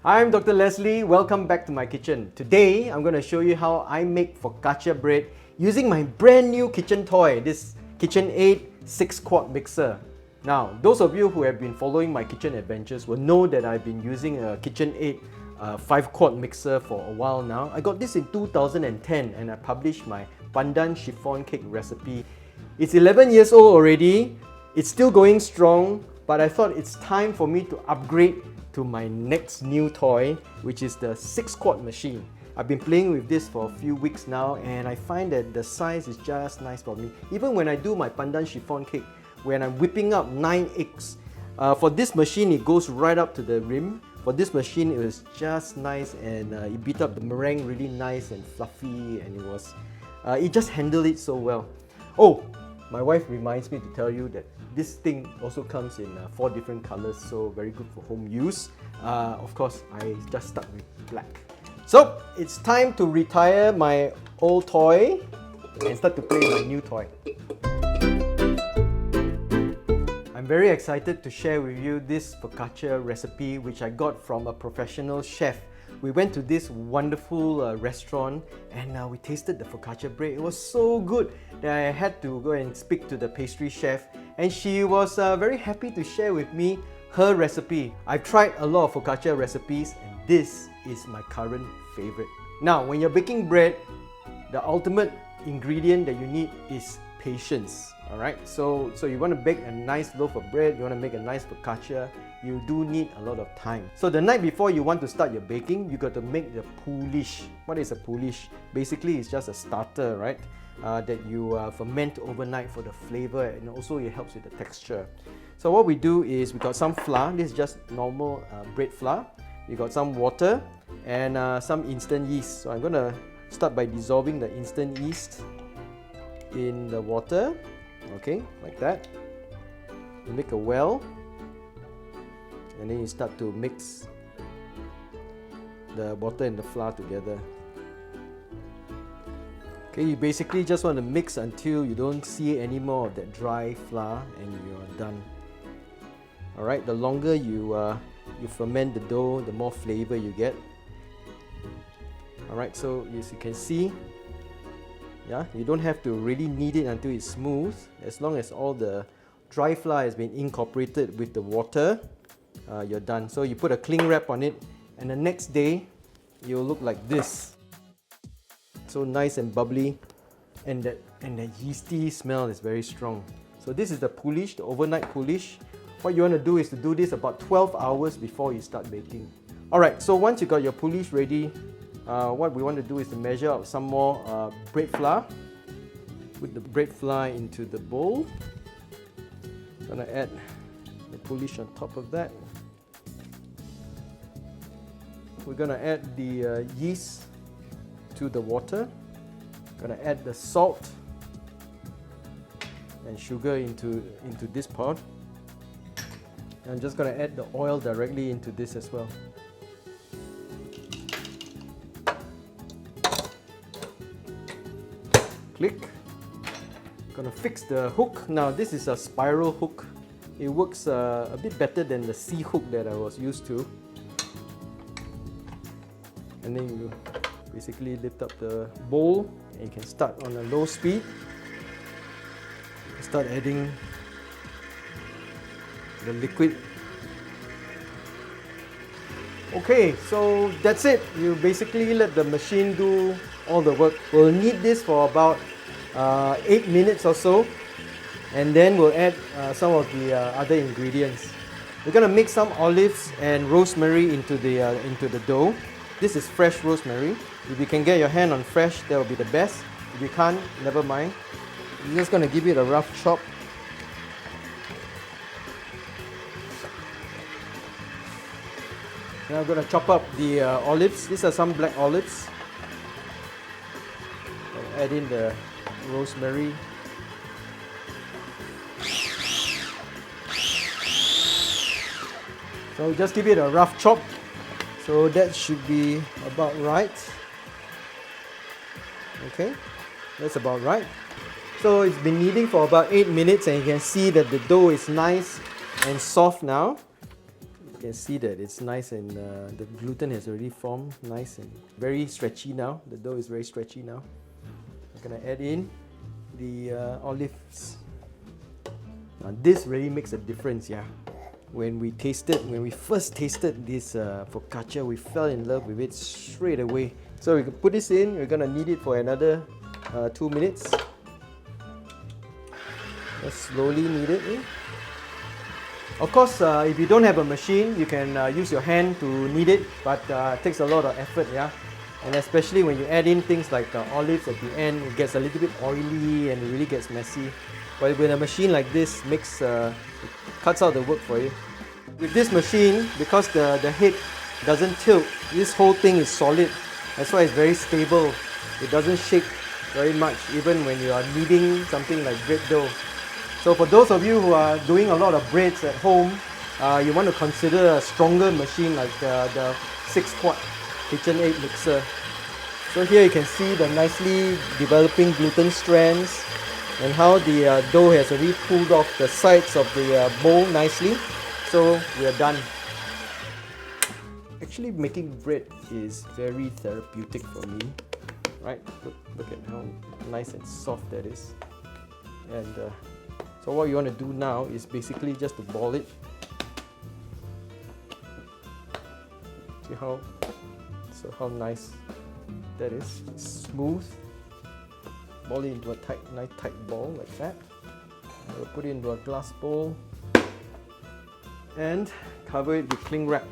Hi, I'm Dr. Leslie. Welcome back to my kitchen. Today, I'm going to show you how I make focaccia bread using my brand new kitchen toy, this KitchenAid 6-quart mixer. Now, those of you who have been following my kitchen adventures will know that I've been using a KitchenAid 5-quart mixer for a while now. I got this in 2010 and I published my pandan chiffon cake recipe. It's 11 years old already. It's still going strong, but I thought it's time for me to upgrade to my next new toy, which is the 6-quart machine. I've been playing with this for a few weeks now and I find that the size is just nice for me. Even when I do my pandan chiffon cake, when I'm whipping up 9 eggs, for this machine it goes right up to the rim. For this machine it was just nice and it beat up the meringue really nice and fluffy, and it just handled it so well. Oh, my wife reminds me to tell you that this thing also comes in 4 different colors, so very good for home use. Of course, I just stuck with black. So, it's time to retire my old toy and start to play my new toy. I'm very excited to share with you this focaccia recipe which I got from a professional chef. We went to this wonderful restaurant and we tasted the focaccia bread. It was so good that I had to go and speak to the pastry chef, and she was very happy to share with me her recipe. I've tried a lot of focaccia recipes and this is my current favorite. Now, when you're baking bread, the ultimate ingredient that you need is patience. Alright, so you want to bake a nice loaf of bread, you want to make a nice focaccia, you do need a lot of time. So the night before you want to start your baking, you got to make the poolish. What is a poolish? Basically, it's just a starter, right? That you ferment overnight for the flavor, and also it helps with the texture. So what we do is we got some flour. This is just normal bread flour. We got some water and some instant yeast. So I'm going to start by dissolving the instant yeast in the water. Okay, like that. You make a well and then you start to mix the water and the flour together. Okay, you basically just want to mix until you don't see any more of that dry flour and you're done. Alright, the longer you ferment the dough, the more flavor you get. Alright, so as you can see, yeah, you don't have to really knead it until it's smooth. As long as all the dry flour has been incorporated with the water, you're done. So you put a cling wrap on it and the next day you'll look like this. So nice and bubbly, and that yeasty smell is very strong. So this is the poolish, the overnight poolish. What you want to do is to do this about 12 hours before you start baking. Alright, so once you got your poolish ready, what we want to do is to measure out some more bread flour. Put the bread flour into the bowl. Gonna add the poolish on top of that. We're gonna add the yeast to the water. Gonna add the salt and sugar into this pot. I'm just gonna add the oil directly into this as well. Click. Gonna fix the hook. Now this is a spiral hook. It works a bit better than the C hook that I was used to. And then you basically lift up the bowl and you can start on a low speed. Start adding the liquid. Okay, so that's it. You basically let the machine do all the work. We'll knead this for about 8 minutes or so, and then we'll add some of the other ingredients. We're gonna mix some olives and rosemary into the dough. This is fresh rosemary. If you can get your hand on fresh, that will be the best. If you can't, never mind. You're just gonna give it a rough chop. Now I'm gonna chop up the olives. These are some black olives. I'll add in the rosemary. So just give it a rough chop. So that should be about right. Okay, that's about right. So it's been kneading for about 8 minutes and you can see that the dough is nice and soft now. You can see that it's nice and the gluten has already formed, nice and very stretchy now. The dough is very stretchy now. I'm gonna add in the olives. Now this really makes a difference, yeah. When we first tasted this focaccia, we fell in love with it straight away. So we can put this in, we're gonna knead it for another 2 minutes. Just slowly knead it in. Of course, if you don't have a machine, you can use your hand to knead it, but it takes a lot of effort, yeah. And especially when you add in things like olives at the end, it gets a little bit oily and it really gets messy. But with a machine like this, it cuts out the work for you. With this machine, because the head doesn't tilt, this whole thing is solid. That's why it's very stable. It doesn't shake very much, even when you are kneading something like bread dough. So for those of you who are doing a lot of breads at home, you want to consider a stronger machine like the 6-quart KitchenAid mixer. So here you can see the nicely developing gluten strands and how the dough has already pulled off the sides of the bowl nicely. So we are done. Actually, making bread is very therapeutic for me, right? Look at how nice and soft that is. And so what you want to do now is basically just to ball it. See how nice that is. It's smooth. Ball it into a nice tight ball like that. We'll put it into a glass bowl and cover it with cling wrap.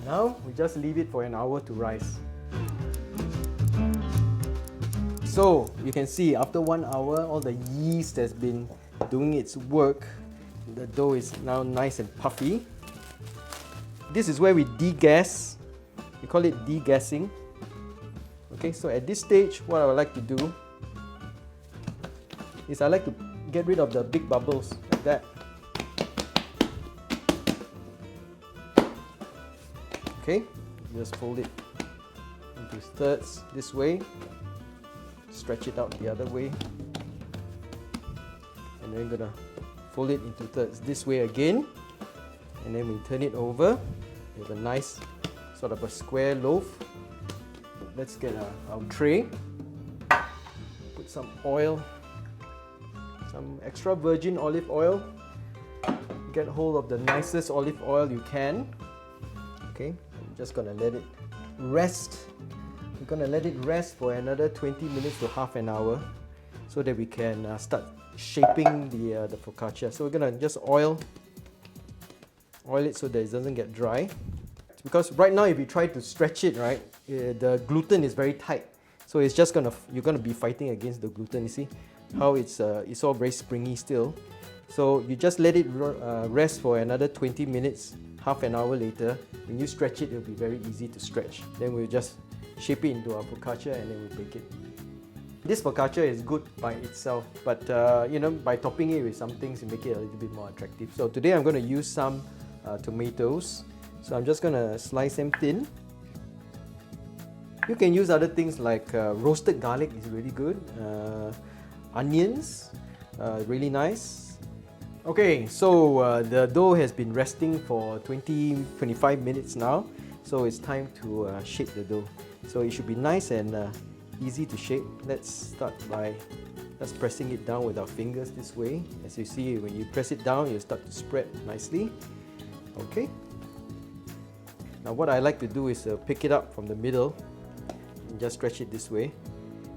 Now we just leave it for an hour to rise. So you can see after 1 hour, all the yeast has been doing its work. The dough is now nice and puffy. This is where we degass. We call it degassing. Okay, so at this stage, what I would like to do is I like to get rid of the big bubbles like that. Okay, just fold it into thirds this way. Stretch it out the other way, and then gonna fold it into thirds this way again, and then we turn it over. We have a nice sort of a square loaf. Let's get our tray, put some oil, some extra virgin olive oil. Get hold of the nicest olive oil you can. Okay, I'm just gonna let it rest. We're going to let it rest for another 20 minutes to half an hour so that we can start shaping the focaccia. So we're going to just oil it so that it doesn't get dry. Because right now if you try to stretch it, right, the gluten is very tight. So it's just you're going to be fighting against the gluten. You see how it's all very springy still. So you just let it rest for another 20 minutes, half an hour later. When you stretch it, it'll be very easy to stretch. Then we'll just shape it into our focaccia and then we bake it. This focaccia is good by itself, but you know, by topping it with some things, you make it a little bit more attractive. So today I'm going to use some tomatoes. So I'm just going to slice them thin. You can use other things like roasted garlic is really good. Onions, really nice. Okay, so the dough has been resting for 20-25 minutes now. So it's time to shape the dough. So it should be nice and easy to shape. Let's start by just pressing it down with our fingers this way. As you see, when you press it down, you start to spread nicely. Okay. Now what I like to do is pick it up from the middle and just stretch it this way.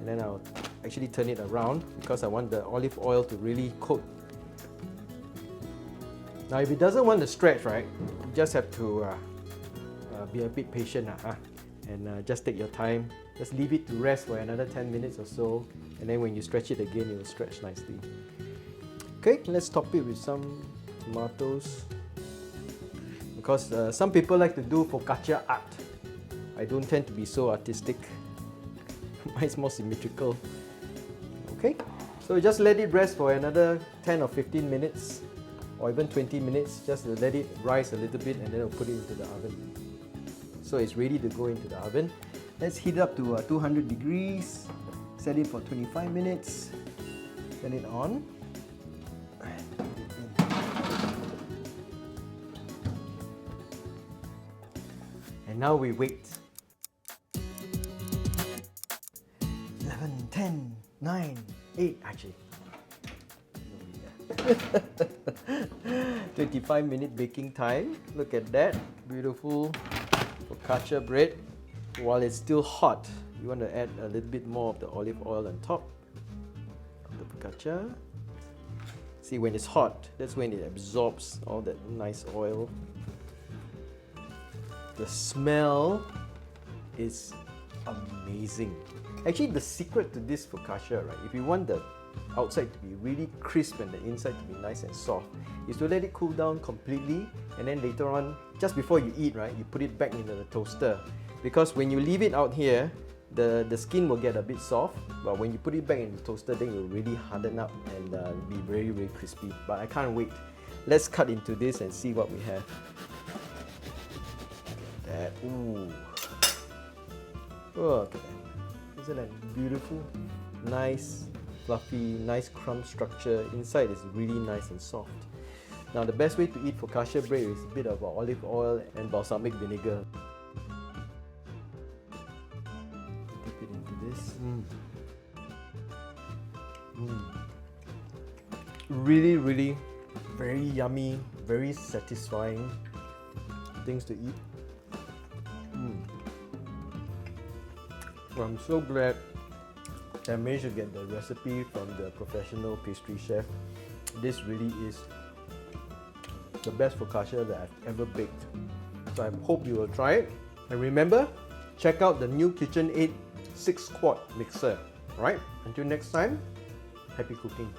And then I'll actually turn it around because I want the olive oil to really coat. Now if it doesn't want to stretch, right, you just have to be a bit patient and just take your time. Just leave it to rest for another 10 minutes or so, and then when you stretch it again, it will stretch nicely. Okay, let's top it with some tomatoes. Because some people like to do focaccia art. I don't tend to be so artistic. Mine's more symmetrical. Okay, so just let it rest for another 10 or 15 minutes, or even 20 minutes, just to let it rise a little bit, and then we'll put it into the oven. So it's ready to go into the oven. Let's heat it up to 200 degrees. Set it for 25 minutes. Turn it on. now we wait. 11, 10, 9, 8, actually. 25-minute baking time. Look at that. Beautiful focaccia bread. While it's still hot, you want to add a little bit more of the olive oil on top of the focaccia. See, when it's hot, that's when it absorbs all that nice oil. The smell is amazing. Actually, the secret to this focaccia, right, if you want the outside to be really crisp and the inside to be nice and soft, is to let it cool down completely, and then later on, just before you eat, right, you put it back into the toaster. Because when you leave it out here, the skin will get a bit soft, but when you put it back in the toaster, then it will really harden up and be very, very crispy. But I can't wait. Let's cut into this and see what we have. Look at that. Ooh. Oh, look at that. Isn't that beautiful? Nice, fluffy, nice crumb structure. Inside is really nice and soft. Now the best way to eat focaccia bread is a bit of olive oil and balsamic vinegar. Dip it into this. Really, really very yummy, very satisfying things to eat. I'm so glad I managed to get the recipe from the professional pastry chef. This really is the best focaccia that I've ever baked. So I hope you will try it. And remember, check out the new KitchenAid 6-quart mixer. Alright, until next time, happy cooking.